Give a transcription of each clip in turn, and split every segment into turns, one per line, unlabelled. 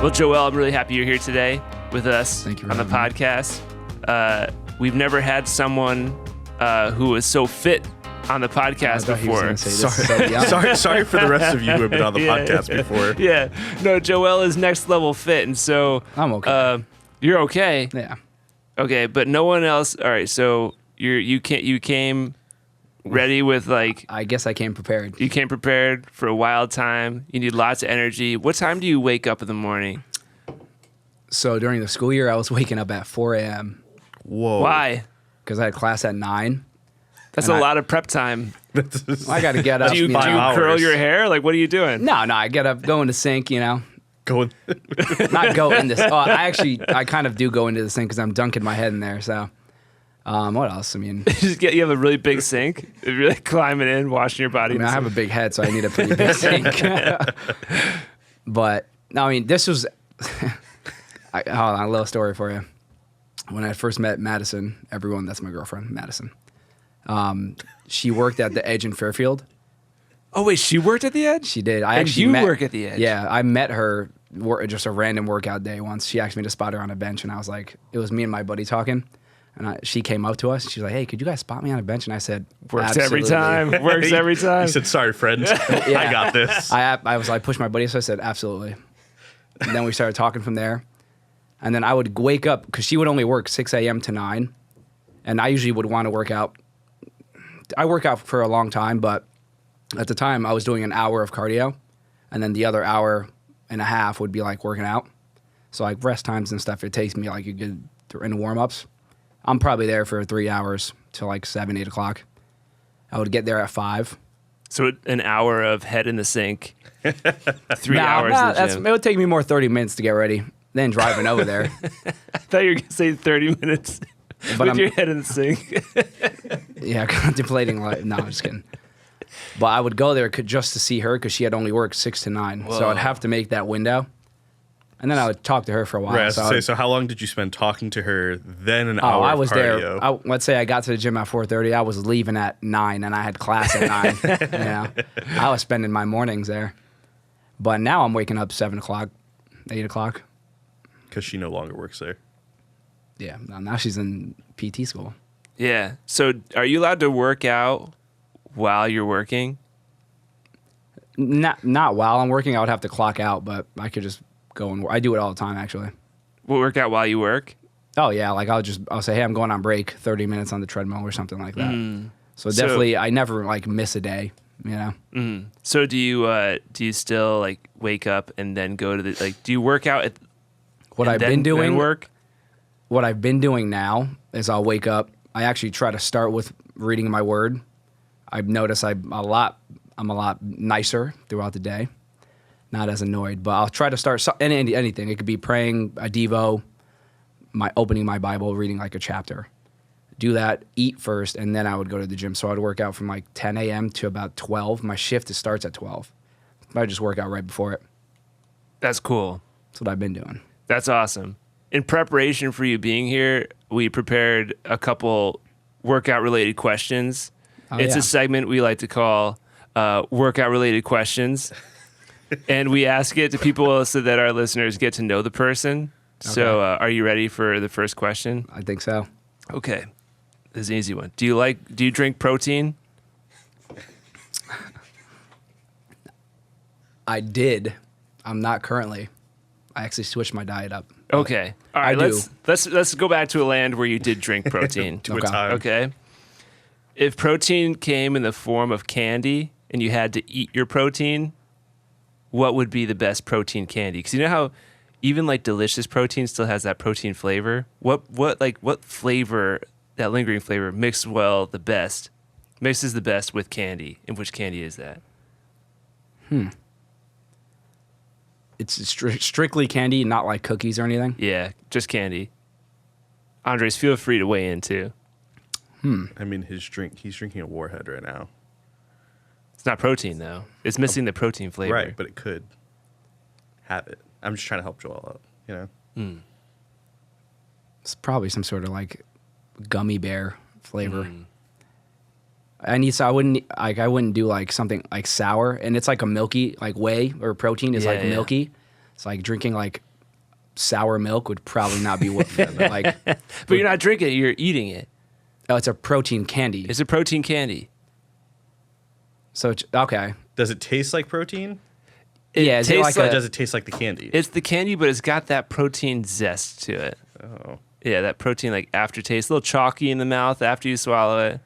Well, Joel, I'm really happy you're here today with us
Thank you
on the podcast. We've never had someone who was so fit on the podcast before.
Sorry for the rest of you who have been on the podcast before.
Yeah. No, Joel is next level fit, and so
I'm okay.
You're okay.
Yeah.
Okay, but no one else. All right, so you came ready with like.
I guess I came prepared.
You came prepared for a wild time. You need lots of energy. What time do you wake up in the morning?
So during the school year, I was waking up at 4 a.m.
Whoa.
Why?
because I had class at 9.
That's a lot of prep time.
I got to get up.
Do you curl your hair? Like, what are you doing?
No, I get up, go in the sink, you know. Not go in this. Oh, I kind of do go into the sink because I'm dunking my head in there. So, what else? I mean,
you have a really big sink. You're really climbing in, washing your body.
I have a big head, so I need a pretty big sink. But no, I mean, this was. Hold on, a little story for you. When I first met Madison, everyone, that's my girlfriend, Madison. She worked at the Edge in Fairfield.
Oh wait, she worked at the Edge?
She did.
Work at the Edge?
Yeah, I met her just a random workout day once. She asked me to spot her on a bench, and I was like, it was me and my buddy talking, and she came up to us. She's like, "Hey, could you guys spot me on a bench?" And I said,
"Works every time. Works every time."
He said, "Sorry, friend, I got this."
I pushed my buddy, so I said, "Absolutely." And then we started talking from there, and then I would wake up because she would only work 6 a.m. to 9, and I usually would want to work out. I work out for a long time, but at the time, I was doing an hour of cardio, and then the other hour and a half would be like working out. So like rest times and stuff, it takes me like a good in warm-ups. I'm probably there for 3 hours till like 7, 8 o'clock. I would get there at 5.
So an hour of head in the sink, 3 hours in the gym.
It would take me more 30 minutes to get ready than driving over there.
I thought you were going to say 30 minutes with your head in the sink.
Yeah, contemplating like, no, I'm just kidding. But I would go there just to see her because she had only worked 6 to 9. Whoa. So I'd have to make that window. And then I would talk to her for a while.
Right, so how long did you spend talking to her, then an hour
I was
of cardio?
there. Let's say I got to the gym at 4:30. I was leaving at 9, and I had class at 9. You know? I was spending my mornings there. But now I'm waking up 7 o'clock, 8 o'clock.
Because she no longer works there.
Yeah, now she's in PT school.
Yeah. So are you allowed to work out while you're working?
Not while I'm working. I would have to clock out, but I could just go and work. I do it all the time, actually.
We'll work out while you work?
Oh, yeah. Like I'll say, hey, I'm going on break, 30 minutes on the treadmill or something like that. So definitely, I never like miss a day, you know?
So do you still like wake up and then go to do you work out at
what I've been doing?
Work?
What I've been doing now is I'll wake up. I actually try to start with reading my word. I've noticed I'm a lot nicer throughout the day. Not as annoyed, but I'll try to start anything. It could be praying, a devo, opening my Bible, reading like a chapter. Do that, eat first, and then I would go to the gym. So I'd work out from like 10 a.m. to about 12. My shift starts at 12. I just work out right before it.
That's cool.
That's what I've been doing.
That's awesome. In preparation for you being here, we prepared a couple workout-related questions. It's a segment we like to call workout-related questions. And we ask it to people so that our listeners get to know the person. Okay. So are you ready for the first question?
I think so.
Okay. This is an easy one. Do you drink protein?
I did. I'm not currently. I actually switched my diet up.
Okay. All right, let's go back to a land where you did drink protein.
A time.
Okay. If protein came in the form of candy and you had to eat your protein, what would be the best protein candy? Because you know how even like delicious protein still has that protein flavor? What flavor, that lingering flavor, mixes the best with candy? And which candy is that?
It's strictly candy, not like cookies or anything?
Yeah, just candy. Andres, feel free to weigh in too.
I mean, he's drinking a Warhead right now.
It's not protein, though. It's missing the protein flavor.
Right, but it could have it. I'm just trying to help Joel out, you know?
It's probably some sort of like gummy bear flavor. I wouldn't do like something like sour, and it's like a milky, like whey or protein is milky. It's like drinking like sour milk would probably not be like.
But you're not drinking it, you're eating it.
Oh, it's a protein candy.
It's a protein candy.
So it's, okay.
Does it taste like protein?
Yeah, is it
tastes
like
Or
a-
does it taste like the candy?
It's the candy, but it's got that protein zest to it.
Oh,
Yeah, that protein like aftertaste, a little chalky in the mouth after you swallow it.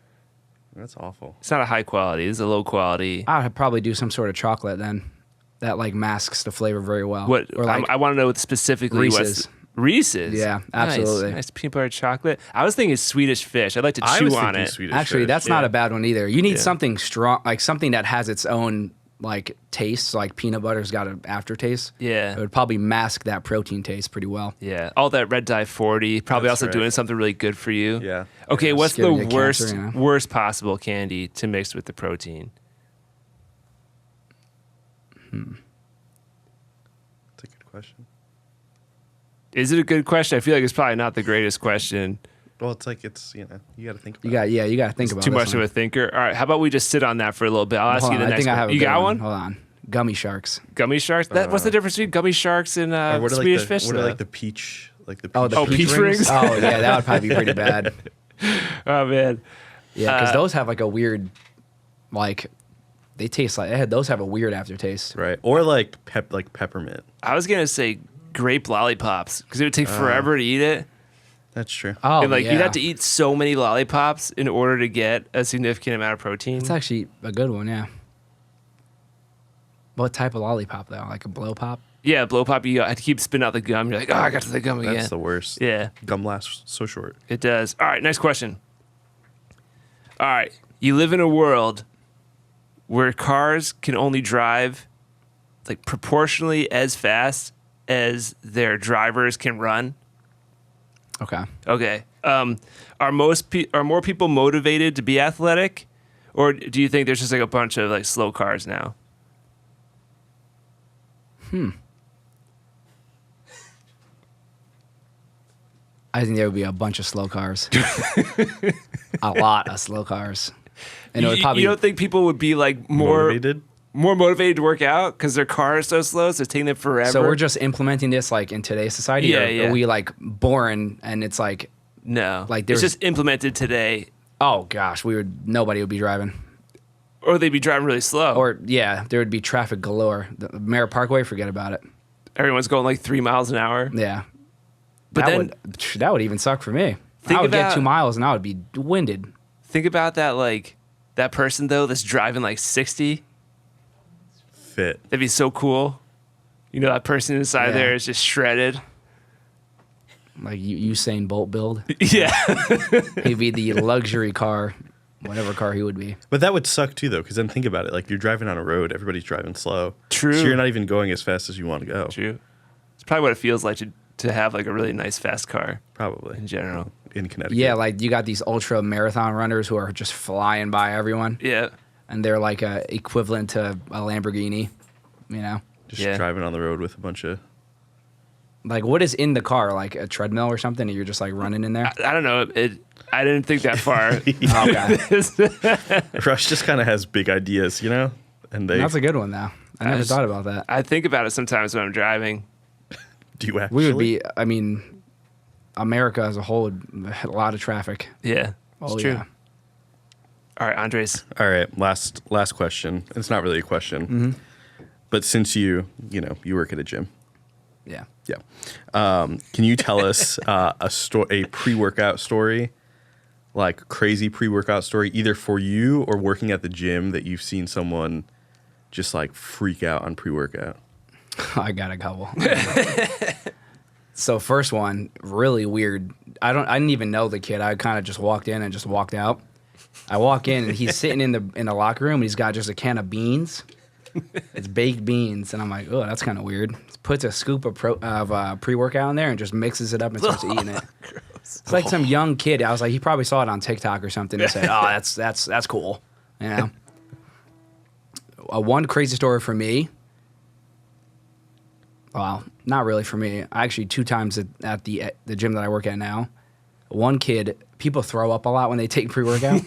that's awful.
It's not a high quality. It's a low quality.
I'd probably do some sort of chocolate then. That like masks the flavor very well.
What
Or like
I want to know specifically
Reese's.
Reese's.
Yeah,
Nice.
absolutely.
Nice peanut butter chocolate. I was thinking Swedish fish. I'd like to
I
chew
was
on
thinking
it.
Swedish
actually,
fish.
that's not
yeah.
a bad one either. You need
Yeah.
something strong, like something that has its own like taste. So, like peanut butter's got an aftertaste.
Yeah.
It would probably mask that protein taste pretty well.
Yeah, all that red dye 40. Probably
That's
also
right.
doing something really good for you.
Yeah.
Okay, what's the
giving you
worst
cancer, you know?
worst possible candy to mix with the protein?
That's a good question.
Is it a good question? I feel like it's probably not the greatest question.
Well, it's like you got to think about
You got to think about
Too
this
much
one.
of a thinker. All right, how about we just sit on that for a little bit? I'll ask
Hold
you the
on, I
next
think I
one.
have a
You
good
got one?
Hold on. Gummy sharks.
Gummy sharks? What's the difference between gummy sharks and
Or what are
Swedish
like
fish?
What are
though?
like the peach? Like the peach.
Oh, the
peach rings?
Oh, yeah, that would probably be pretty bad.
Oh man,
Yeah, because those have like a weird, like, they taste like those have a weird aftertaste.
right? Or like peppermint.
I was gonna say grape lollipops because it would take forever to eat it.
That's true.
Oh,
And like
yeah.
you'd have to eat so many lollipops in order to get a significant amount of protein.
It's actually a good one, yeah. What type of lollipop though? Like a blow pop?
Yeah, blow pop. You have to keep spitting out the gum. You're like, oh, I got to the gum again.
That's the worst.
Yeah,
Gum lasts so short.
it does. All right, next question. All right, you live in a world where cars can only drive like proportionally as fast as their drivers can run.
Okay.
Okay. Are more people motivated to be athletic, or do you think there's just like a bunch of like slow cars now?
I think there would be a bunch of slow cars. A lot of slow cars. And it would probably
You don't think people would be like more
Motivated?
to work out because their car is so slow, so it's taking them forever?
so we're just implementing this like in today's society?
Yeah,
or
yeah.
Are we like born and it's like,
no,
like,
it's
there's-
just implemented today,
oh gosh, nobody would be driving.
or they'd be driving really slow,
Or yeah, there would be traffic galore. The Merritt Parkway, forget about it.
everyone's going like 3 miles an hour.
Yeah.
But
that would even suck for me.
Think
I would
about-
get 2 miles and I would be winded.
Think about that, like that person though that's driving like 60.
Fit.
That'd be so cool. You know, that person inside
Yeah.
there is just shredded.
Like Usain Bolt build.
Yeah.
He'd be the luxury car, whatever car he would be.
But that would suck too, though, because then think about it. Like you're driving on a road, everybody's driving slow.
True.
So you're not even going as fast as you want to go.
True. It's probably what it feels like to have like a really nice fast car
Probably
in general.
in Connecticut.
Yeah, like you got these ultra marathon runners who are just flying by everyone,
Yeah.
and they're like equivalent to a Lamborghini. You know,
Just
Yeah.
driving on the road with a bunch of.
like what is in the car? Like a treadmill or something? And you're just like running in there.
I don't know. I didn't think that far.
Okay,
Rush just kind of has big ideas, you know, and they
that's a good one though. I never thought about that.
I think about it sometimes when I'm driving.
do you actually.
We would be. I mean, America as a whole would a lot of traffic.
Yeah. It's
Oh
true.
yeah.
All right, Andres.
All right, last question. It's not really a question, but since you work at a gym,
Yeah.
yeah, can you tell us a pre-workout story, like crazy pre-workout story, either for you or working at the gym that you've seen someone just like freak out on pre-workout?
I got a couple. So first one, really weird. I didn't even know the kid. I kind of just walked in and just walked out. I walk in and he's sitting in the locker room and he's got just a can of beans. It's baked beans, and I'm like, oh, that's kind of weird. Puts a scoop of pre-workout in there and just mixes it up and starts eating it. It's like some young kid. I was like, he probably saw it on TikTok or something and said, oh, that's cool. You know. One crazy story for me. Well, not really for me. Actually, 2 times at the gym that I work at now. One kid, people throw up a lot when they take pre-workout.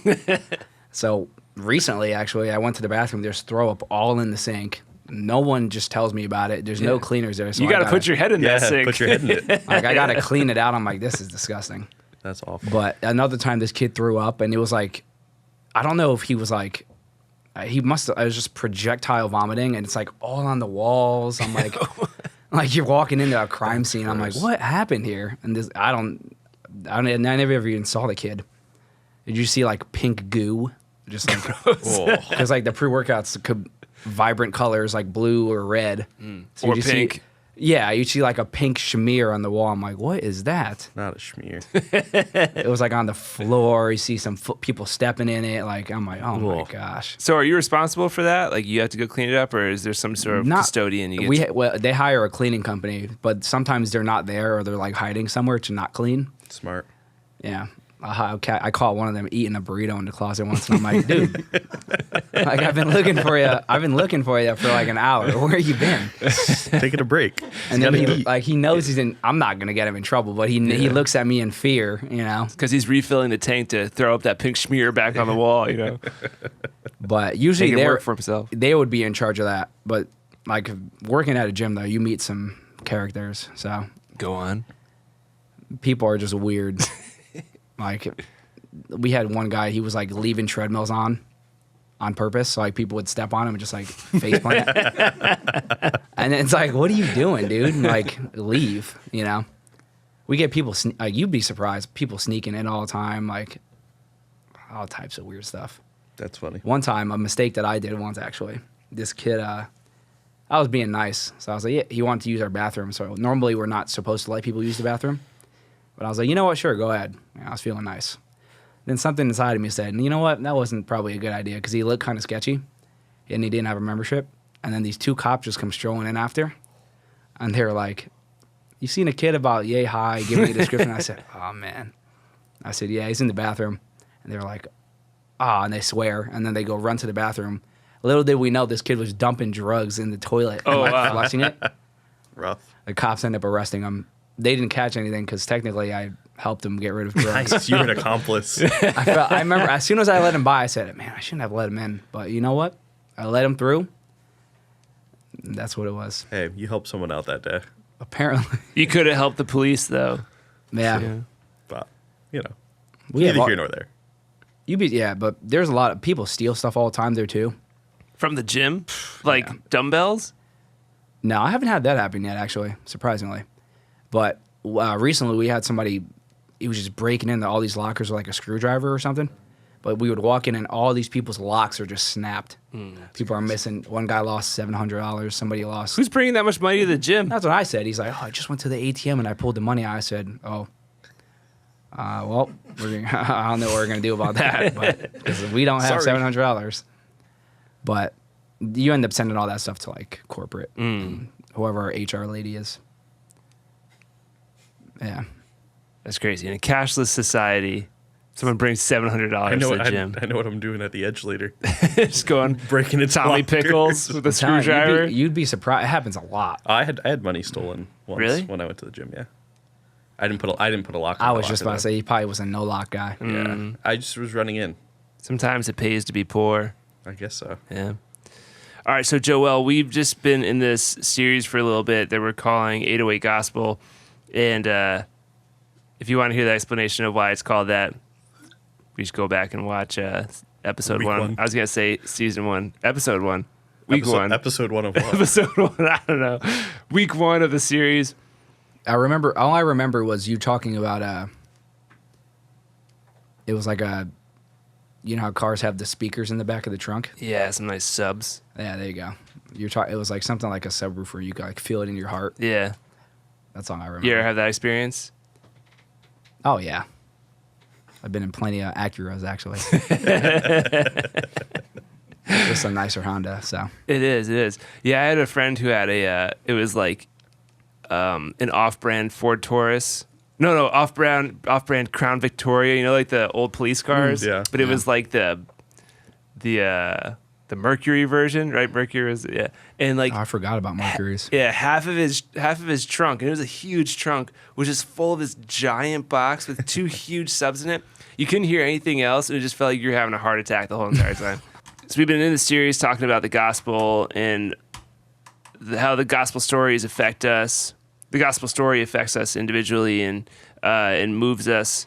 So recently, actually, I went to the bathroom. There's throw up all in the sink. no one just tells me about it. There's no cleaners there. So
You got to put your head in that sink.
put your head in it.
like I got to clean it out. I'm like, this is disgusting.
That's awful.
But another time, this kid threw up, and it was like, I don't know if he was like, he must have, I was just projectile vomiting, and it's like all on the walls. I'm like, like you're walking into a crime scene. I'm like, what happened here? And this, I never ever even saw the kid. Did you see like pink goo? Just like, because like the pre-workouts could vibrant colors like blue or red. So
Or
you
pink.
See, yeah, you see like a pink smear on the wall. I'm like, what is that?
Not a schmear.
It was like on the floor. You see some people stepping in it. Like, I'm like, oh my gosh.
So are you responsible for that? Like you have to go clean it up, or is there some sort of custodian? You get
Well, they hire a cleaning company, but sometimes they're not there or they're like hiding somewhere to not clean.
Smart.
Yeah. I caught one of them eating a burrito in the closet once, and I'm like, dude, like I've been looking for you. I've been looking for you for like an hour. Where you been?
Taking a break.
And then he knows he's in. I'm not gonna get him in trouble, but he looks at me in fear, you know.
because he's refilling the tank to throw up that pink smear back on the wall. You know,
But usually
make it work for himself.
they would be in charge of that. But like working at a gym though, you meet some characters, so
Go on.
people are just weird. Like we had one guy, he was like leaving treadmills on purpose, so like people would step on him and just like face plant. And it's like, what are you doing, dude? And, like leave, you know. We get people like you'd be surprised, people sneaking in all the time, like all types of weird stuff.
That's funny.
One time, a mistake that I did once actually. This kid, I was being nice, so I was like, yeah, he wanted to use our bathroom. So normally we're not supposed to let people use the bathroom. But I was like, you know what? Sure, go ahead. And I was feeling nice. Then something inside of me said, you know what? That wasn't probably a good idea because he looked kind of sketchy and he didn't have a membership. And then these two cops just come strolling in after. And they were like, you seen a kid about yay high, give me a description. I said, oh, man. I said, yeah, he's in the bathroom. And they were like, and they swear. And then they go run to the bathroom. Little did we know this kid was dumping drugs in the toilet and flushing it.
Rough.
The cops ended up arresting him. They didn't catch anything because technically I helped him get rid of drugs.
Nice. You're an accomplice.
I remember as soon as I let him by, I said, man, I shouldn't have let him in. But you know what? I let him through. That's what it was.
Hey, you helped someone out that day.
Apparently.
You could have helped the police though.
Yeah.
But, you know,
We have
neither
all-
here nor there.
but there's a lot of people steal stuff all the time there too.
From the gym, like dumbbells.
No, I haven't had that happen yet, actually, surprisingly. But recently we had somebody, he was just breaking into all these lockers with like a screwdriver or something. But we would walk in and all these people's locks are just snapped. People are missing. One guy lost $700. Somebody lost.
Who's bringing that much money to the gym?
That's what I said. He's like, I just went to the ATM and I pulled the money out. I said, well, I don't know what we're going to do about that. But because we don't have $700. But you end up sending all that stuff to like corporate, whoever our HR lady is. Yeah.
That's crazy. In a cashless society, someone brings $700 to the gym.
I know what I'm doing at the Edge later.
Just going
Breaking into
Tommy
lockers.
Pickles with a screwdriver.
You'd be surprised. It happens a lot.
I had money stolen once
Really?
when I went to the gym. Yeah, I didn't put a lock.
I was just about to say he probably was a no lock guy.
Yeah, I just was running in.
Sometimes it pays to be poor.
I guess so.
Yeah. All right, so Joel, we've just been in this series for a little bit that we're calling 808 Gospel. And if you want to hear the explanation of why it's called that, we just go back and watch episode
Week
1.
one.
I was going to say season 1, episode 1, week 1.
Episode 1 of what?
Episode 1, I don't know. Week 1 of the series.
All I remember was you talking about it was like you know how cars have the speakers in the back of the trunk?
Yeah, some nice subs.
Yeah, there you go. It was like something like a subwoofer. You could like feel it in your heart.
Yeah.
That's all I remember.
You ever have that experience?
Oh yeah. I've been in plenty of Acuras actually. Just a nicer Honda, so.
It is. Yeah, I had a friend who had it was like an off-brand Ford Taurus. No, off-brand Crown Victoria, you know, like the old police cars.
Yeah.
But it was like the Mercury version, right? Mercury was, yeah. And like,
Oh, I forgot about Mercury's.
yeah, half of his trunk, and it was a huge trunk, was just full of this giant box with 2 huge subs in it. You couldn't hear anything else. It just felt like you were having a heart attack the whole entire time. So we've been in the series talking about the gospel, and how the gospel stories affect us. The gospel story affects us individually and moves us.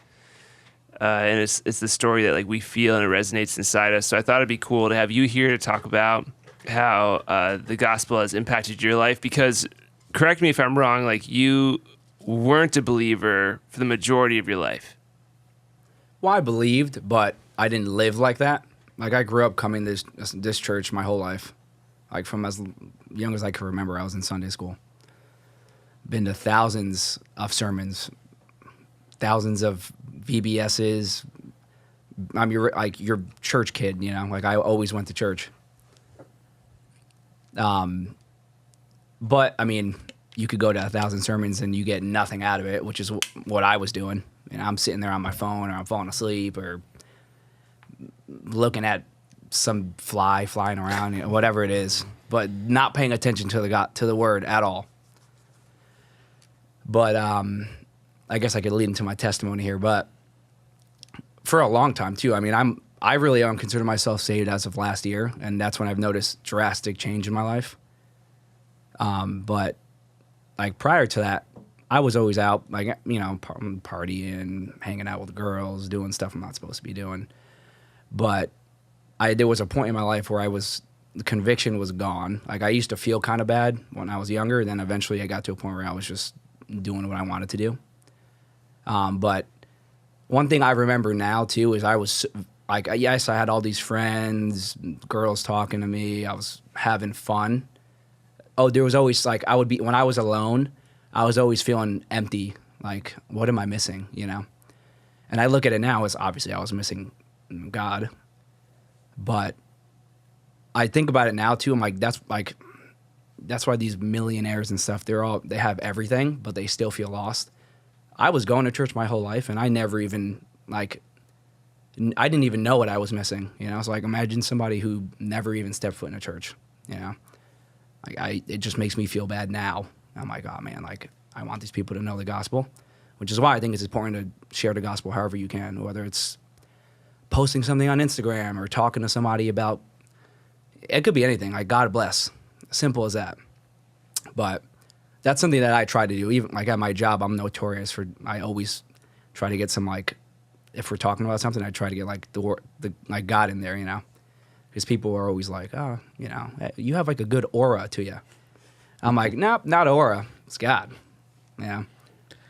And it's the story that like we feel and it resonates inside us. So I thought it'd be cool to have you here to talk about how the gospel has impacted your life. Because correct me if I'm wrong, like you weren't a believer for the majority of your life.
Well, I believed, but I didn't live like that. Like I grew up coming to this church my whole life. Like from as young as I can remember, I was in Sunday school. Been to thousands of sermons, thousands of VBSs. You're church kid, you know. Like I always went to church. But I mean, you could go to 1,000 sermons and you get nothing out of it, which is what I was doing. You know, I'm sitting there on my phone, or I'm falling asleep, or looking at some fly flying around, you know, whatever it is, but not paying attention to the word at all. But I guess I could lead into my testimony here. But for a long time too, I mean, I really am consider myself saved as of last year, and that's when I've noticed drastic change in my life. But like prior to that, I was always out, like, you know, partying, hanging out with girls, doing stuff I'm not supposed to be doing. But there was a point in my life where the conviction was gone. Like I used to feel kind of bad when I was younger, and then eventually I got to a point where I was just doing what I wanted to do. But one thing I remember now too is I was like, yes, I had all these friends, girls talking to me, I was having fun. Oh, there was always like, when I was alone, I was always feeling empty. Like, what am I missing, you know? And I look at it now as obviously I was missing God. But I think about it now too. I'm like, that's why these millionaires and stuff, they have everything, but they still feel lost. I was going to church my whole life, and I never even I didn't even know what I was missing. You know, it's like imagine somebody who never even stepped foot in a church. You know, like it just makes me feel bad now. I'm like, oh man, like I want these people to know the gospel, which is why I think it's important to share the gospel however you can, whether it's posting something on Instagram or talking to somebody about. It could be anything. Like God bless, simple as that. But that's something that I try to do. Even like at my job, I'm notorious for. I always try to get some like, if we're talking about something, I try to get like the like God in there, you know, because people are always like, oh, you know, you have like a good aura to you. I'm like, nope, not aura. It's God. Yeah.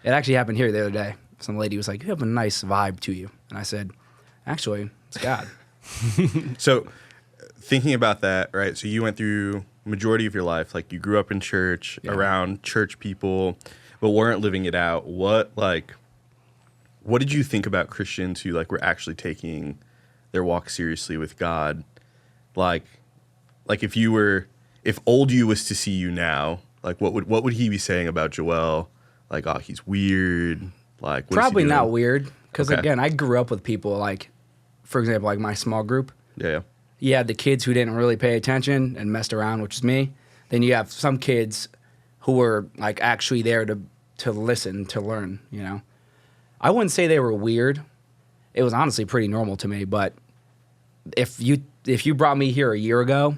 It actually happened here the other day. Some lady was like, you have a nice vibe to you, and I said, actually, it's God.
So, thinking about that, right? So you went through majority of your life, like you grew up in church, around church people, but weren't living it out. What did you think about Christians who like were actually taking their walk seriously with God? Like if old you was to see you now, like what would he be saying about Joel? Like, oh, he's weird. Like, what
probably
is he doing?
not weird, because again, I grew up with people like, for example, like my small group.
Yeah.
You had the kids who didn't really pay attention and messed around, which is me. Then you have some kids who were like actually there to listen, to learn, you know. I wouldn't say they were weird. It was honestly pretty normal to me, but if you brought me here a year ago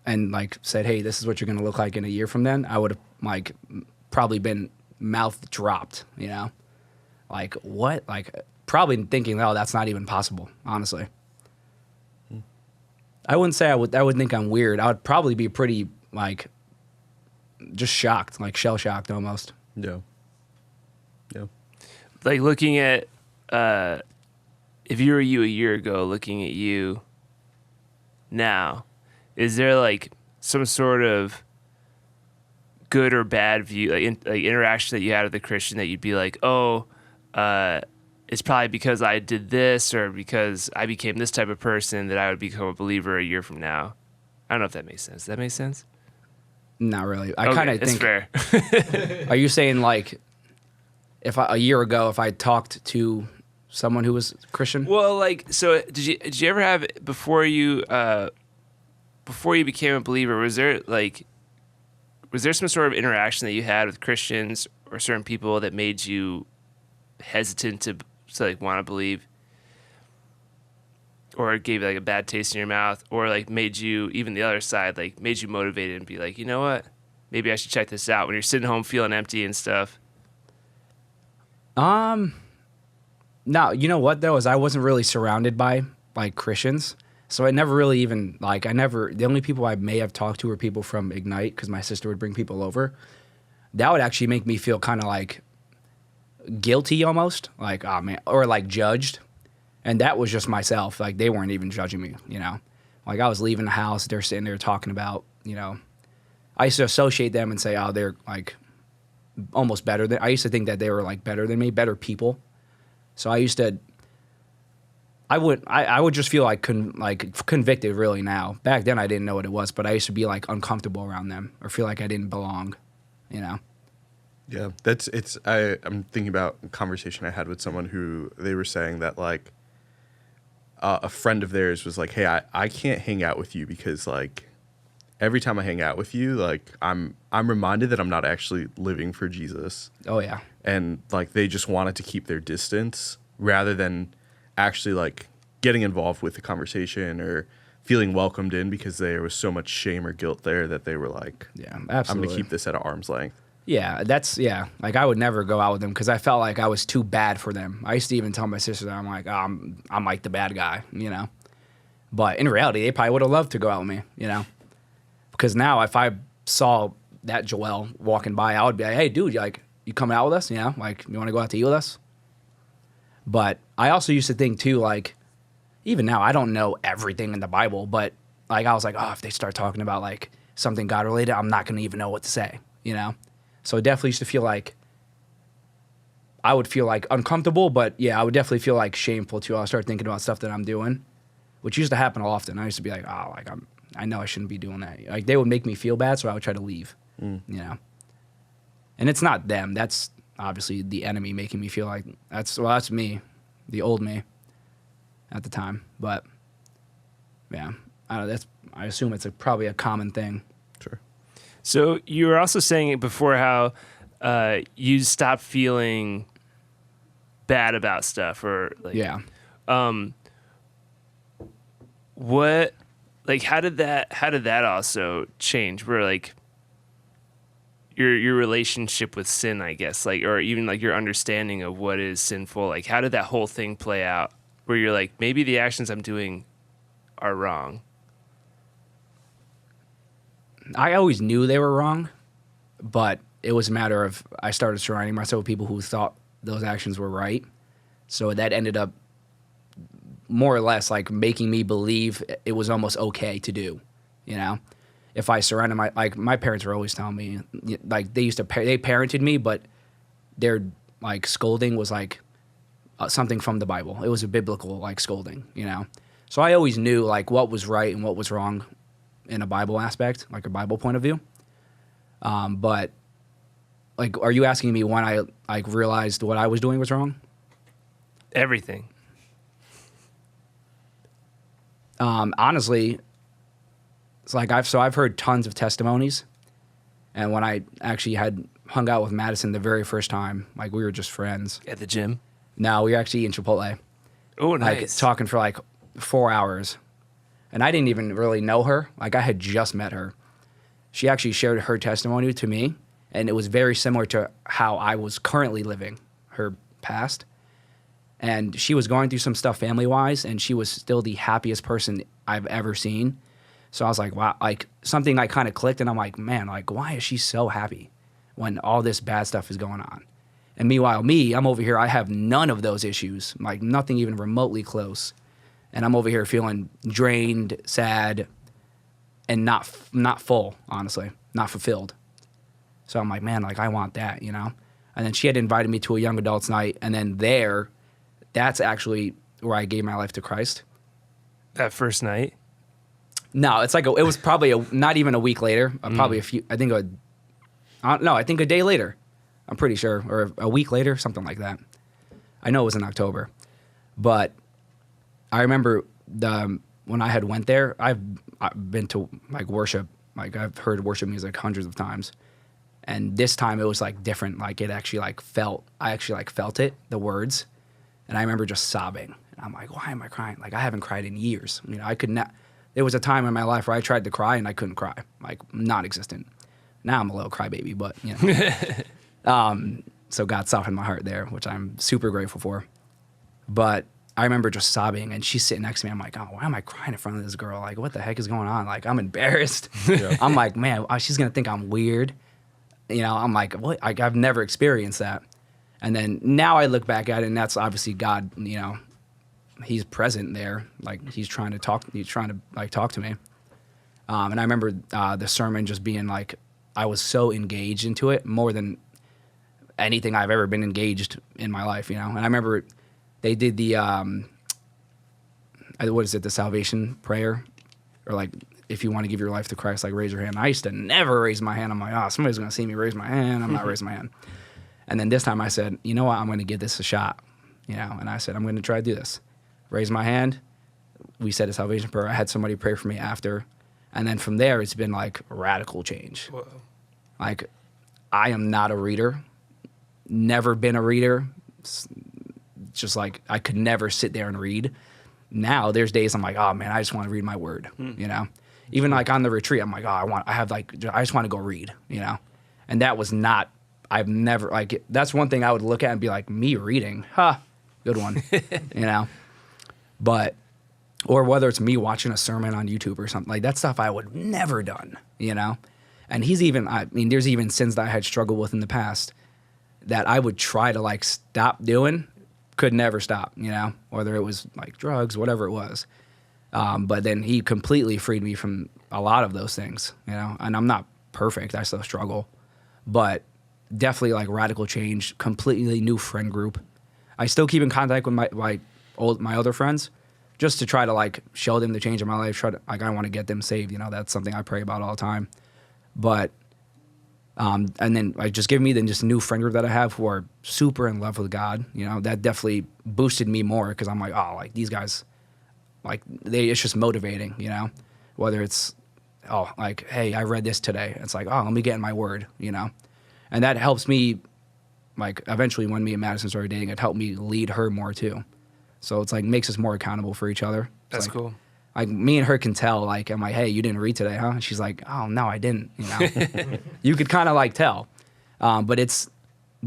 and like said, hey, this is what you're going to look like in a year from then, I would have like probably been mouth dropped, you know. Like, what? Like, probably thinking, oh, that's not even possible, honestly. I wouldn't say I would think I'm weird. I would probably be pretty, like, just shocked, like shell-shocked almost.
Yeah.
Like, looking at, if you were you a year ago, looking at you now, is there, like, some sort of good or bad view, like interaction that you had with a Christian that you'd be like, oh, it's probably because I did this or because I became this type of person that I would become a believer a year from now? I don't know if that makes sense. Does that make sense?
Not really. I kind of think.
Fair.
Are you saying like, a year ago, if I talked to someone who was Christian?
Well, like, so did you ever have before you became a believer? Was there some sort of interaction that you had with Christians or certain people that made you hesitant to like want to believe, or it gave you like a bad taste in your mouth, or like made you, even the other side, like made you motivated and be like, you know what, maybe I should check this out when you're sitting home feeling empty and stuff?
No, you know what though, is I wasn't really surrounded by like Christians. So I never really even the only people I may have talked to were people from Ignite, because my sister would bring people over. That would actually make me feel kind of like guilty almost, like, oh man, or like judged. And that was just myself. Like, they weren't even judging me, you know? Like, I was leaving the house, they're sitting there talking about, you know, I used to associate them and say, oh, they're like almost better than, I used to think that they were like better than me, better people. So I used to, I would just feel like convicted really now. Back then I didn't know what it was, but I used to be like uncomfortable around them or feel like I didn't belong, you know?
Yeah, I'm thinking about a conversation I had with someone who they were saying that like a friend of theirs was like, hey, I can't hang out with you because like every time I hang out with you, like I'm reminded that I'm not actually living for Jesus.
Oh yeah.
And like they just wanted to keep their distance rather than actually like getting involved with the conversation or feeling welcomed in, because there was so much shame or guilt there that they were like,
Yeah,
I'm
absolutely.
going to keep this at an arm's length.
Yeah, like I would never go out with them because I felt like I was too bad for them. I used to even tell my sister that I'm like, oh, I'm like the bad guy, you know? But in reality, they probably would have loved to go out with me, you know? Because now if I saw that Joel walking by, I would be like, hey, dude, you coming out with us? You know, like, you want to go out to eat with us? But I also used to think too, like, even now, I don't know everything in the Bible, but like, I was like, oh, if they start talking about like something God related, I'm not going to even know what to say, you know? So I definitely used to feel like, I would feel like uncomfortable, but yeah, I would definitely feel like shameful too. I'll start thinking about stuff that I'm doing, which used to happen often. I used to be like, oh, like I know I shouldn't be doing that. Like, they would make me feel bad, so I would try to leave, you know? And it's not them. That's obviously the enemy making me feel like that's me, the old me at the time. But yeah, I assume it's probably a common thing.
Sure.
So you were also saying it before how you stopped feeling bad about stuff, or like,
Yeah.
What, like, how did that also change? Where like your relationship with sin, I guess, like, or even like your understanding of what is sinful, like, how did that whole thing play out? Where you're like, maybe the actions I'm doing are wrong.
I always knew they were wrong, but it was a matter of I started surrounding myself with people who thought those actions were right. So that ended up more or less like making me believe it was almost okay to do, you know? If I surrounded my parents were always telling me, like, they parented me, but their like scolding was like something from the Bible. It was a biblical like scolding, you know? So I always knew like what was right and what was wrong in a Bible aspect, like a Bible point of view. But like, are you asking me when I like realized what I was doing was wrong?
Everything.
Honestly, it's like I've heard tons of testimonies, and when I actually had hung out with Madison the very first time, like, we were just friends.
At the gym?
No, we were actually in Chipotle.
Oh,
Like,
nice.
talking for like 4 hours. And I didn't even really know her. Like, I had just met her. She actually shared her testimony to me, and it was very similar to how I was currently living her past. And she was going through some stuff family-wise, and she was still the happiest person I've ever seen. So I was like, wow, like, something like kind of clicked, and I'm like, man, like, why is she so happy when all this bad stuff is going on? And meanwhile, I'm over here, I have none of those issues, like nothing even remotely close. And I'm over here feeling drained, sad, and not full, honestly, not fulfilled. So I'm like, man, like, I want that, you know? And then she had invited me to a young adults night, and then that's actually where I gave my life to Christ.
That first night?
No, it's like it was probably not even a week later. Probably I think a day later. I'm pretty sure, or a week later, something like that. I know it was in October, but I remember when I had went there. I've been to like worship, like I've heard worship music hundreds of times, and this time it was like different. Like, it actually like I actually like felt it, the words, and I remember just sobbing. And I'm like, why am I crying? Like, I haven't cried in years. You know, I could not. There was a time in my life where I tried to cry and I couldn't cry, like non-existent. Now I'm a little crybaby, but so God softened my heart there, which I'm super grateful for. But I remember just sobbing, and she's sitting next to me. I'm like, oh, why am I crying in front of this girl? Like, what the heck is going on? Like, I'm embarrassed. I'm like, man, she's going to think I'm weird. I'm like, what? I've never experienced that. And then now I look back at it, and that's obviously God, he's present there. Like, he's trying to talk to me. And I remember the sermon just being like, I was so engaged into it, more than anything I've ever been engaged in my life, And I remember they did the, the salvation prayer? Or like, if you want to give your life to Christ, like raise your hand. I used to never raise my hand. I'm like, oh, somebody's going to see me raise my hand. I'm not raising my hand. And then this time I said, you know what? I'm going to give this a shot, And I said, I'm going to try to do this. Raise my hand. We said a salvation prayer. I had somebody pray for me after. And then from there, it's been like radical change.
Whoa.
Like, I am not a reader. Never been a reader. Just like, I could never sit there and read. Now there's days I'm like, oh man, I just want to read my word, Even like on the retreat, I'm like, I just want to go read, And that was not, I've never, like, that's one thing I would look at and be like, me reading, good one, But, or whether it's me watching a sermon on YouTube or something, like that stuff I would never done, And there's even sins that I had struggled with in the past that I would try to like stop doing, could never stop, whether it was like drugs, whatever it was. But then he completely freed me from a lot of those things, and I'm not perfect. I still struggle, but definitely like radical change, completely new friend group. I still keep in contact with my other friends just to try to like show them the change in my life. I want to get them saved. That's something I pray about all the time. But, and then like just give me just a new friend group that I have who are super in love with God. That definitely boosted me more because I'm like, oh, like these guys, like it's just motivating, whether it's, oh, like, hey, I read this today. It's like, oh, let me get in my word, and that helps me. Like eventually when me and Madison started dating, it helped me lead her more too. So it's like makes us more accountable for each other.
That's
like,
cool.
Like me and her can tell, like, I'm like, hey, you didn't read today, huh? And she's like, oh, no, I didn't, You could kind of like tell. But it's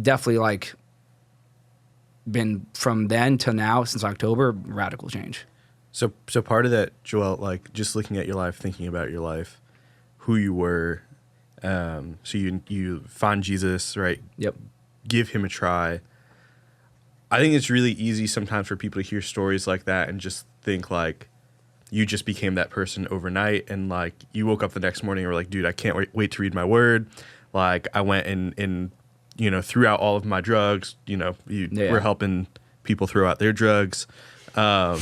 definitely like been from then to now, since October, radical change.
So part of that, Joel, like just looking at your life, thinking about your life, who you were, so you find Jesus, right?
Yep.
Give him a try. I think it's really easy sometimes for people to hear stories like that and just think like you just became that person overnight, and like you woke up the next morning and were like, dude, I can't wait to read my word. Like I went and threw out all of my drugs. We're helping people throw out their drugs. But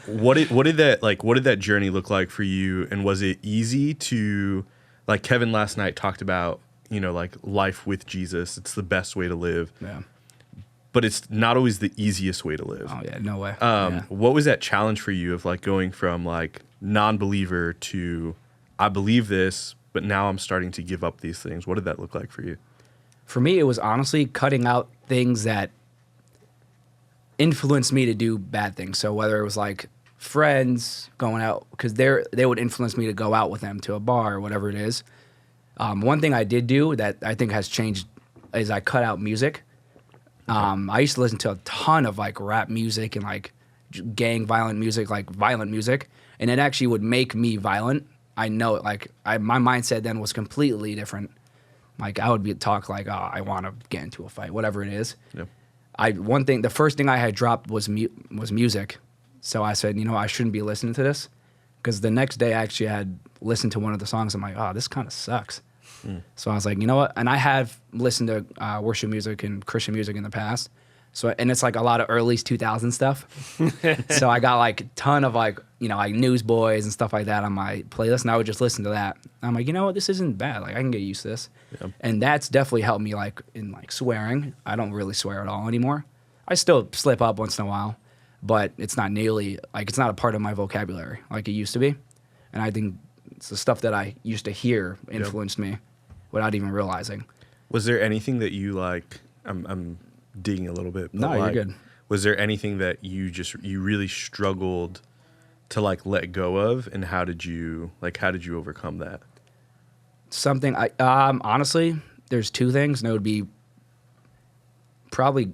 what did that journey look like for you? And was it easy to, like Kevin last night talked about, like life with Jesus, it's the best way to live.
Yeah.
But it's not always the easiest way to live.
Oh yeah, no way.
What was that challenge for you of like going from like non-believer to I believe this, but now I'm starting to give up these things? What did that look like for you? For
me, it was honestly cutting out things that influenced me to do bad things. So whether it was like friends going out, because they would influence me to go out with them to a bar or whatever it is. One thing I did do that I think has changed is I cut out music. I used to listen to a ton of like rap music and like gang violent music, like violent music, and it actually would make me violent. I know it. Like my mindset then was completely different. Like I would talk like, oh, I want to get into a fight, whatever it is.
Yep.
The first thing I had dropped was music. So I said, I shouldn't be listening to this, because the next day I actually had listened to one of the songs. I'm like, oh, this kind of sucks. So I was like, you know what? And I have listened to worship music and Christian music in the past. So, and it's like a lot of early 2000 stuff. So I got like a ton of like, like Newsboys and stuff like that on my playlist. And I would just listen to that. I'm like, you know what? This isn't bad. Like I can get used to this. Yeah. And that's definitely helped me like in like swearing. I don't really swear at all anymore. I still slip up once in a while, but it's not nearly like, it's not a part of my vocabulary like it used to be. And I think it's the stuff that I used to hear influenced me without even realizing.
Was there anything that you like, I'm digging a little bit. But
no,
like,
you're good.
Was there anything that you really struggled to like let go of, and how did you overcome that?
Something I honestly, there's two things, and it would be probably,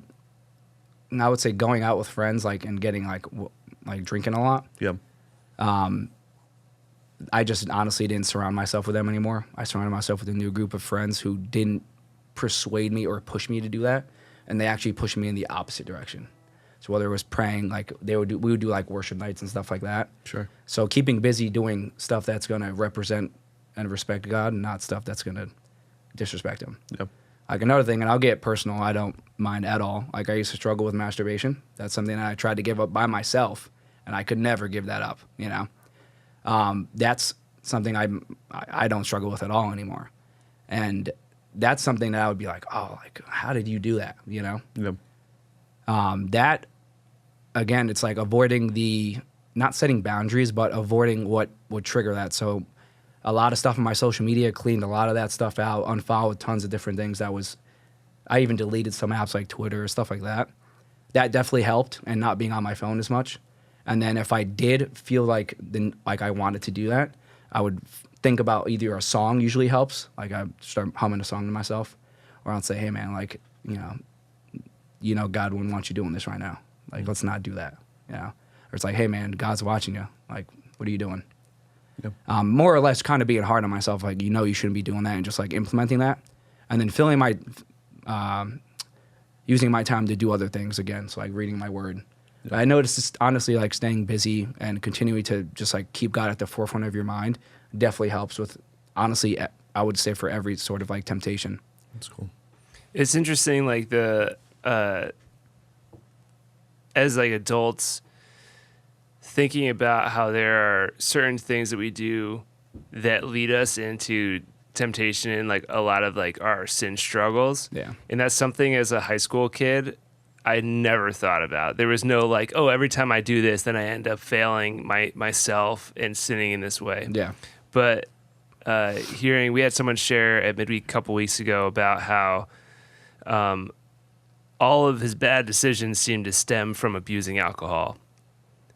I would say, going out with friends, like, and getting like drinking a lot.
Yeah.
I just honestly didn't surround myself with them anymore. I surrounded myself with a new group of friends who didn't persuade me or push me to do that, and they actually pushed me in the opposite direction. So whether it was praying, like we would do like worship nights and stuff like that.
Sure.
So keeping busy doing stuff that's going to represent and respect God, and not stuff that's going to disrespect Him.
Yep.
Like another thing, and I'll get personal, I don't mind at all. Like I used to struggle with masturbation. That's something that I tried to give up by myself, and I could never give that up, you know? That's something I don't struggle with at all anymore. And that's something that I would be like, oh, like, how did you do that, you know?
Yep.
That, again, it's like avoiding not setting boundaries, but avoiding what would trigger that. So a lot of stuff on my social media, cleaned a lot of that stuff out, unfollowed tons of different things. I even deleted some apps like Twitter, stuff like that. That definitely helped, and not being on my phone as much. And then if I did feel like I wanted to do that, I would think about either a song usually helps. Like I start humming a song to myself, or I'll say, hey man, like, you know, God wouldn't want you doing this right now. Like, let's not do that, you know? Or it's like, hey man, God's watching you. Like, what are you doing?
Yep.
More or less kind of being hard on myself. Like, you shouldn't be doing that, and just like implementing that. And then using my time to do other things again. So like reading my word. Yep. I noticed just honestly, like staying busy and continuing to just like keep God at the forefront of your mind definitely helps with, honestly, I would say for every sort of like temptation.
That's cool.
It's interesting, like as like adults, thinking about how there are certain things that we do that lead us into temptation and like a lot of like our sin struggles.
Yeah.
And that's something as a high school kid I never thought about. There was no like, oh, every time I do this, then I end up failing myself and sinning in this way.
Yeah.
But we had someone share at midweek a couple weeks ago about how all of his bad decisions seemed to stem from abusing alcohol.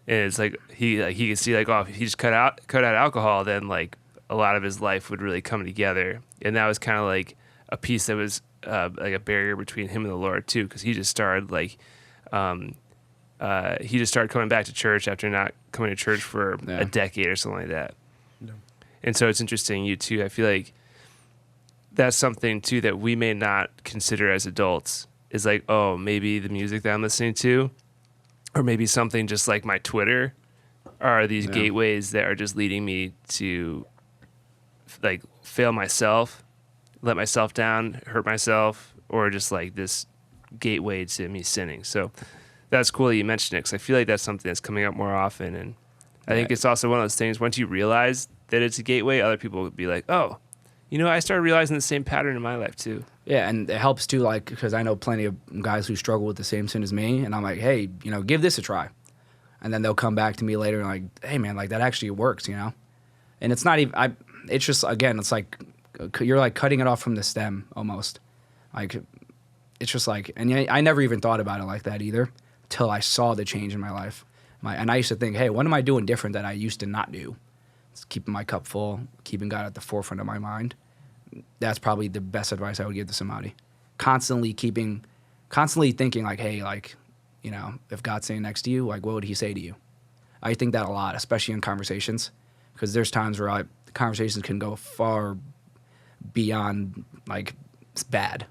And it's like he could see like, oh, if he just cut out alcohol, then like a lot of his life would really come together. And that was kind of like a piece that was like a barrier between him and the Lord too, because he just started like he just started coming back to church after not coming to church for a decade or something like that.
No.
And so it's interesting, you too. I feel like that's something too that we may not consider as adults, is like, oh, maybe the music that I'm listening to, or maybe something just like my Twitter, are these gateways that are just leading me to like fail myself, let myself down, hurt myself, or just like this gateway to me sinning. So that's cool that you mentioned it, because I feel like that's something that's coming up more often. And I think it's also one of those things, once you realize that it's a gateway, other people would be like, oh, I started realizing the same pattern in my life too. Yeah,
and it helps too, like, because I know plenty of guys who struggle with the same sin as me, and I'm like, hey, give this a try. And then they'll come back to me later and like, hey man, like that actually works, And it's not even, it's just, again, it's like, you're like cutting it off from the stem almost. Like, it's just like, and I never even thought about it like that either, till I saw the change in my life. And I used to think, hey, what am I doing different that I used to not do? It's keeping my cup full, keeping God at the forefront of my mind. That's probably the best advice I would give to somebody. Constantly thinking like, hey, like, if God's standing next to you, like, what would he say to you? I think that a lot, especially in conversations, because there's times where conversations can go far beyond like bad,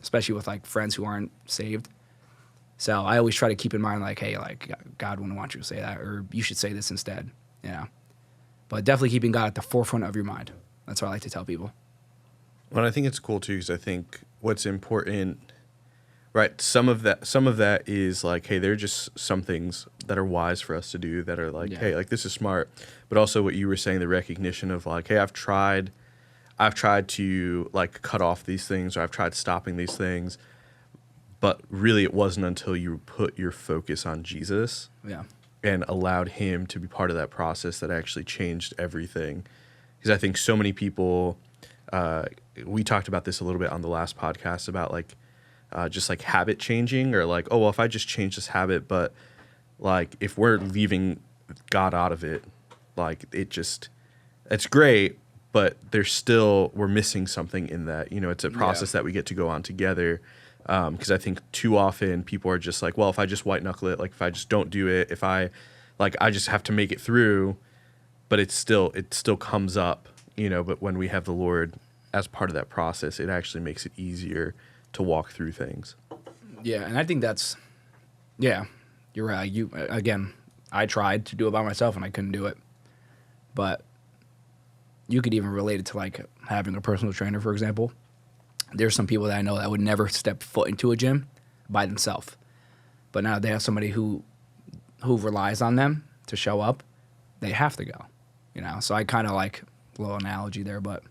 especially with like friends who aren't saved. So I always try to keep in mind like, hey, like God wouldn't want you to say that, or you should say this instead, But definitely keeping God at the forefront of your mind. That's what I like to tell people.
Well, I think it's cool too, because I think what's important, right? Some of that is like, hey, there are just some things that are wise for us to do that are like, hey, like this is smart. But also what you were saying, the recognition of like, hey, I've tried to like cut off these things, or I've tried stopping these things, but really it wasn't until you put your focus on Jesus and allowed him to be part of that process that actually changed everything. Because I think so many people, we talked about this a little bit on the last podcast about like just like habit changing, or like, oh, well, if I just change this habit, but like if we're leaving God out of it, like it's great, but we're missing something in that. You know, it's a process that we get to go on together. Because I think too often people are just like, well, if I just white knuckle it, like if I just don't do it, if I just have to make it through, but it still comes up, you know. But when we have the Lord as part of that process, it actually makes it easier to walk through things.
Yeah, and I think you're right. Again, I tried to do it by myself and I couldn't do it. But you could even relate it to like having a personal trainer, for example. There's some people that I know that would never step foot into a gym by themselves. But now they have somebody who relies on them to show up. They have to go, you know. So I kind of like a little analogy there, but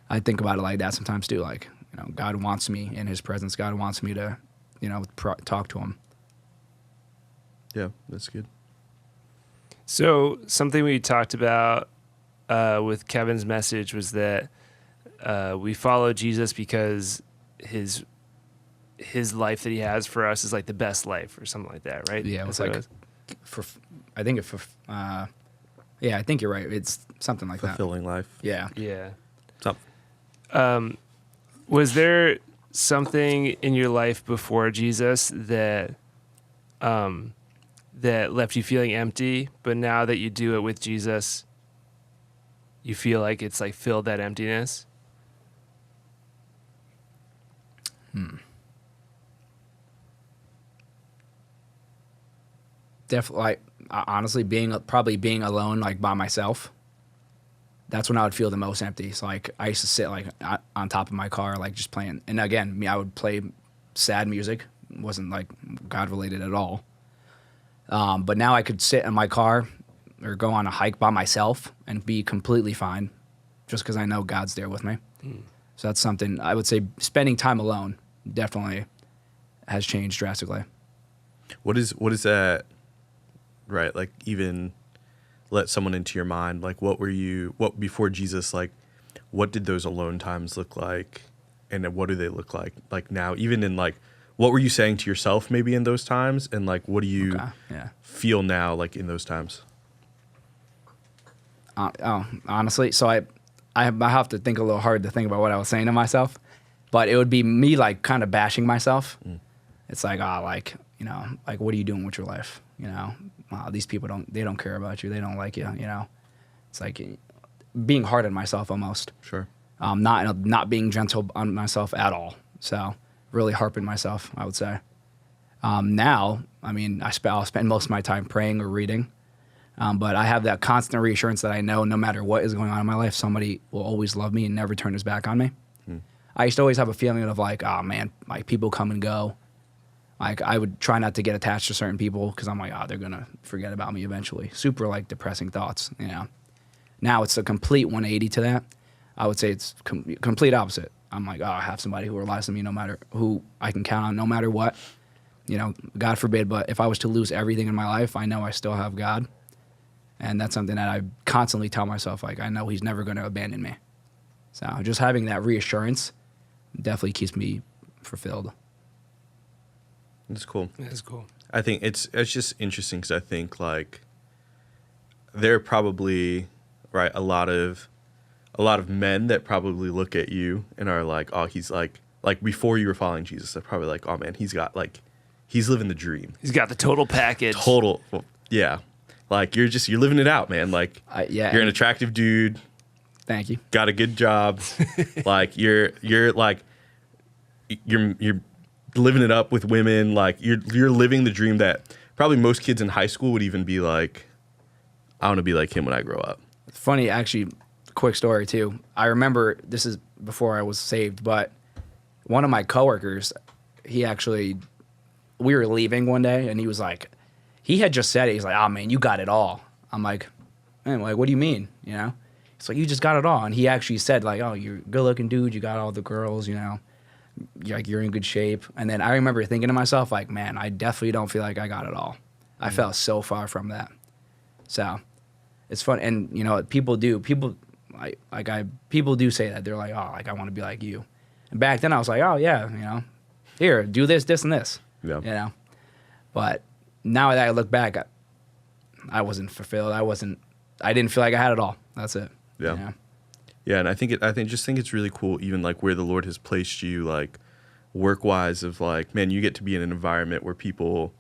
I think about it like that sometimes too. Like, you know, God wants me in His presence. God wants me to, you know, talk to Him.
Yeah, that's good.
So something we talked about with Kevin's message was that we follow Jesus because his life that He has for us is like the best life or something like that, right?
Yeah, it's like I think I think you're right. It's something like
Fulfilling life.
that. Yeah.
Yeah.
Something.
Was there something in your life before Jesus that left you feeling empty, but now that you do it with Jesus, you feel like it's like filled that emptiness?
Definitely, like, honestly, being alone, like by myself, that's when I would feel the most empty. So like I used to sit like on top of my car, like just playing. And again, I would play sad music. It wasn't like God related at all. But now I could sit in my car or go on a hike by myself and be completely fine, just because I know God's there with me. So that's something I would say. Spending time alone definitely has changed drastically.
What is that? Right, like even let someone into your mind. Like, what before Jesus? Like, what did those alone times look like, and then what do they look like? Like now, even in like, what were you saying to yourself maybe in those times, and like, what do you feel now like in those times?
Honestly, so I have to think a little hard to think about what I was saying to myself, but it would be me like kind of bashing myself. It's like, like, you know, like, what are you doing with your life? You know, these people don't care about you. They don't like you. You know, it's like being hard on myself almost.
Sure.
Not being gentle on myself at all. So really harping myself, I would say. Now, I mean, I'll spend most of my time praying or reading. But I have that constant reassurance that I know no matter what is going on in my life, somebody will always love me and never turn his back on me. I used to always have a feeling of like, oh man, like people come and go. Like I would try not to get attached to certain people because I'm like, they're going to forget about me eventually. Super like depressing thoughts, you know. Now it's a complete 180 to that. I would say it's complete opposite. I'm like, I have somebody who relies on me no matter who I can count on no matter what. You know, God forbid, but if I was to lose everything in my life, I know I still have God. And that's something that I constantly tell myself, like, I know He's never going to abandon me. So just having that reassurance definitely keeps me fulfilled.
That's cool.
That's cool.
I think it's just interesting because I think, like, there are probably, right, a lot of men that probably look at you and are like, oh, he's like before you were following Jesus, they're probably like, oh, man, he's living the dream.
He's got the total package.
Yeah. Like, you're living it out, man. Like, you're an attractive dude.
Thank you.
Got a good job. Like, you're living it up with women. Like, you're living the dream that probably most kids in high school would even be like, I want to be like him when I grow up.
Funny, actually, quick story too. I remember, this is before I was saved, but one of my coworkers, we were leaving one day and he was like, he had just said it. He's like, oh man, you got it all. I'm like, man, like, what do you mean? You know? It's like, you just got it all. And he actually said like, oh, you're a good looking dude. You got all the girls, you know, you're in good shape. And then I remember thinking to myself like, man, I definitely don't feel like I got it all. I fell so far from that. So it's fun. And you know, people do say that. They're like, oh, like I want to be like you. And back then I was like, oh yeah, you know, here, do this, and this.
Yeah.
You know? But now that I look back, I wasn't fulfilled. I didn't feel like I had it all. That's it.
Yeah.
You know?
Yeah, and I think it's really cool, even like where the Lord has placed you, like work wise, of like, man, you get to be in an environment where people,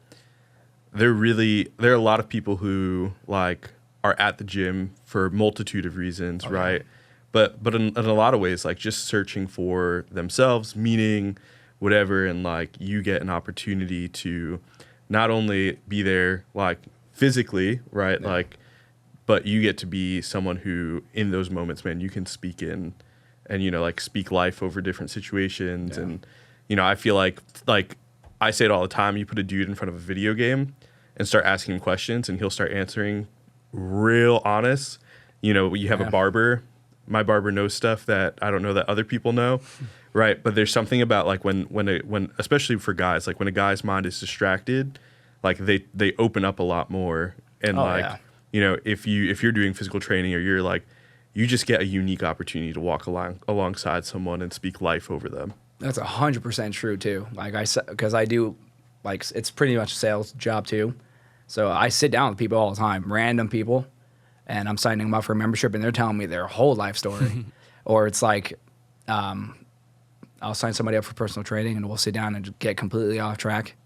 there are a lot of people who like are at the gym for a multitude of reasons, right? But in a lot of ways, like just searching for themselves, meaning, whatever, and like you get an opportunity to not only be there like physically, right, like, but you get to be someone who in those moments, man, you can speak in and, you know, like speak life over different situations. And, you know, I feel like I say it all the time, you put a dude in front of a video game and start asking him questions and he'll start answering real honest. You know, you have a barber, my barber knows stuff that I don't know that other people know, right? But there's something about like when especially for guys, like when a guy's mind is distracted, like they open up a lot more. And you know, if you're doing physical training or you're like, you just get a unique opportunity to walk alongside someone and speak life over them. That's
100% true too. Like because I do, like, it's pretty much a sales job too. So I sit down with people all the time, random people, and I'm signing them up for a membership, and they're telling me their whole life story. Or it's like, I'll sign somebody up for personal training, and we'll sit down and get completely off track.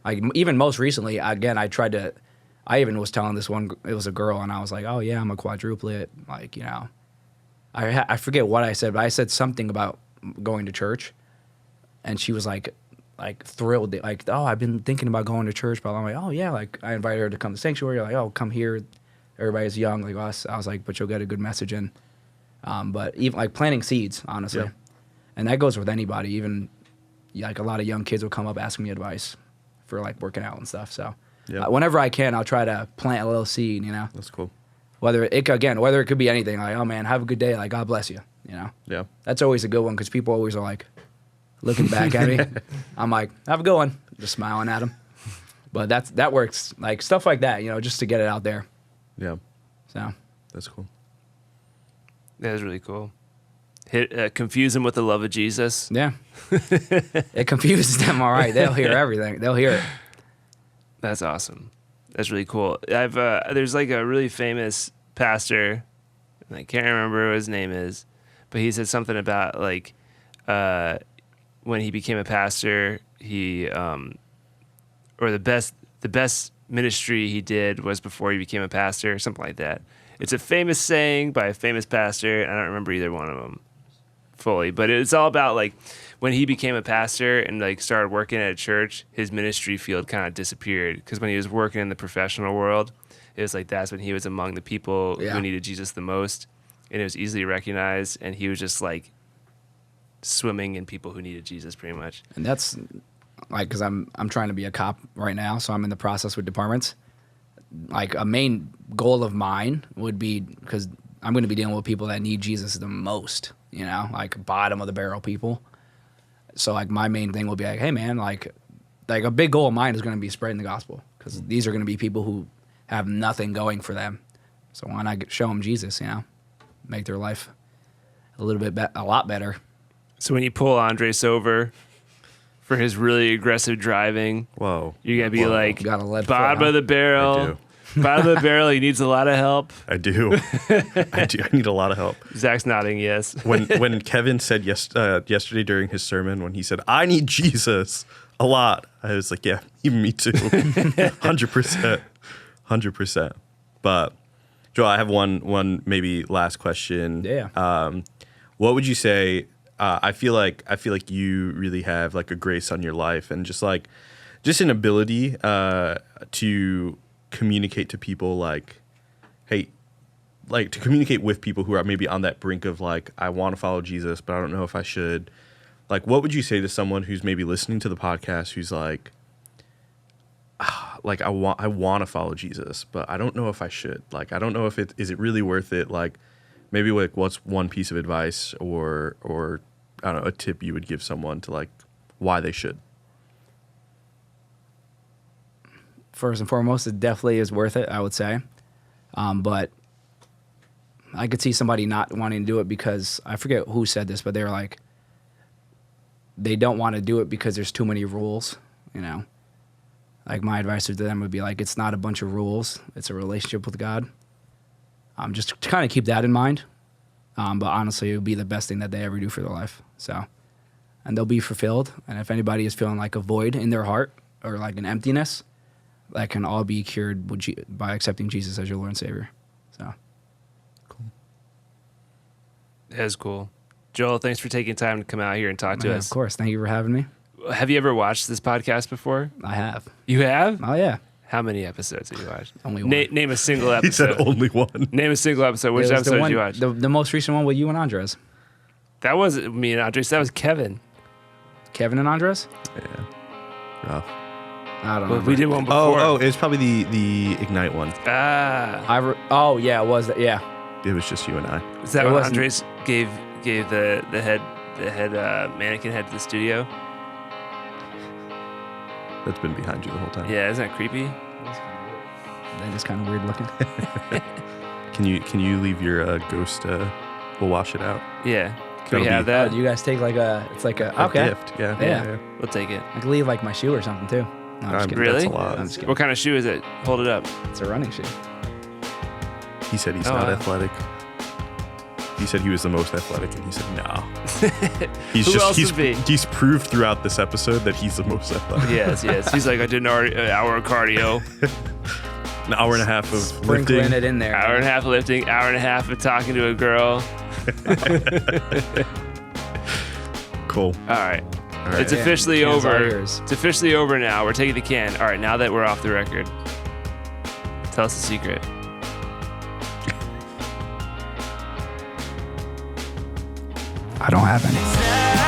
Like even most recently, again, I even was telling this one, it was a girl, and I was like, oh yeah, I'm a quadruplet. Like, you know, I forget what I said, but I said something about going to church, and she was like thrilled, like, oh, I've been thinking about going to church, but I'm like, oh yeah, like I invited her to come to Sanctuary, like, oh, come here, everybody's young like us. I was like, but you'll get a good message in. But even like planting seeds, honestly, and that goes with anybody. Even like a lot of young kids will come up asking me advice for like working out and stuff. So whenever I can, I'll try to plant a little seed. You know,
that's cool.
Whether it could be anything, like, oh man, have a good day, like God bless you. You know, that's always a good one because people always are like looking back at me. I'm like, have a good one, just smiling at them. But that works, like stuff like that, you know, just to get it out there.
Yeah.
So
that's cool.
That is really cool. Confuse them with the love of Jesus.
Yeah. It confuses them, all right. They'll hear everything. They'll hear it.
That's awesome. That's really cool. There's like a really famous pastor, and I can't remember what his name is, but he said something about like when he became a pastor, he or the best ministry he did was before he became a pastor, or something like that. It's a famous saying by a famous pastor, and I don't remember either one of them fully, but it's all about like when he became a pastor and like started working at a church, his ministry field kind of disappeared, because when he was working in the professional world, it was like that's when he was among the people who needed Jesus the most, and it was easily recognized, and he was just like swimming in people who needed Jesus pretty much.
And that's like, because I'm trying to be a cop right now, so I'm in the process with departments. Like a main goal of mine would be, because I'm going to be dealing with people that need Jesus the most, you know, like bottom of the barrel people. So like my main thing will be like, hey man, like a big goal of mine is going to be spreading the gospel, because these are going to be people who have nothing going for them. So why not show them Jesus, you know, make their life a lot better.
So when you pull Andres over for his really aggressive driving, you're gonna be like, bottom of the barrel. Bottom of the barrel, he needs a lot of help.
I do. I need a lot of help.
Zach's nodding yes.
When Kevin said yesterday during his sermon, when he said, I need Jesus a lot, I was like, yeah, even me too. 100%. 100%. But Joel, I have one maybe last question.
Yeah.
What would you say? I feel like you really have like a grace on your life, and just an ability to communicate to people, like, hey, like to communicate with people who are maybe on that brink of like, I want to follow Jesus, but I don't know if I should. Like, what would you say to someone who's maybe listening to the podcast who's like I want to follow Jesus, but I don't know if I should. Like, I don't know if is it really worth it. Like, maybe like what's one piece of advice or I don't know, a tip you would give someone to like why they should?
First and foremost, it definitely is worth it, I would say. But I could see somebody not wanting to do it because, I forget who said this, but they were like, they don't want to do it because there's too many rules, you know? Like, my advice to them would be like, it's not a bunch of rules. It's a relationship with God. Just to kind of keep that in mind. But honestly, it would be the best thing that they ever do for their life. So, and they'll be fulfilled. And if anybody is feeling like a void in their heart or like an emptiness, that can all be cured by accepting Jesus as your Lord and Savior. So,
That's cool. Joel, thanks for taking time to come out here and talk to us.
Of course. Thank you for having me.
Have you ever watched this podcast before?
I have.
You have?
Oh, yeah.
How many episodes have you watched?
Only one.
Name a single
He
episode.
said only one.
Name a single episode. Which
It was the
episode
one-
did you watch?
The most recent one with you and Andres.
That wasn't me and Andres. That was Kevin.
Kevin and Andres?
Yeah. Rough.
I don't
Well,
know.
we did one before.
Oh, it's probably the Ignite one.
Ah.
Oh, yeah, it was that. Yeah.
It was just you and I.
Is that
It
when
wasn't-
Andres gave the head mannequin head to the studio?
That's been behind you the whole time.
Yeah, isn't that creepy?
That is kind of weird looking.
Can you leave your ghost? We'll wash it out.
Yeah. Can
That'll
we have
be-
that?
Do you guys take like it's like a
A
okay.
gift. Yeah.
Yeah.
We'll take it.
I could leave like my shoe or something too. No, I'm just kidding.
Really?
That's a lot.
I'm just kidding.
What kind of shoe is it? Hold it up.
It's a running shoe.
He said he's
Oh,
not
wow.
athletic. He said he was the most athletic, and he said no. He's
Who else would be?
He's proved throughout this episode that he's the most athletic.
Yes. He's like, I did an hour of cardio,
An hour and a half of
Sprinkling
lifting.
it in there.
hour and a half of lifting, hour and a half of talking to a girl.
Cool.
All right.
All right.
It's officially
Can's all
over.
yours.
It's officially over now. We're taking the can. All right, now that we're off the record, tell us the secret.
I don't have any.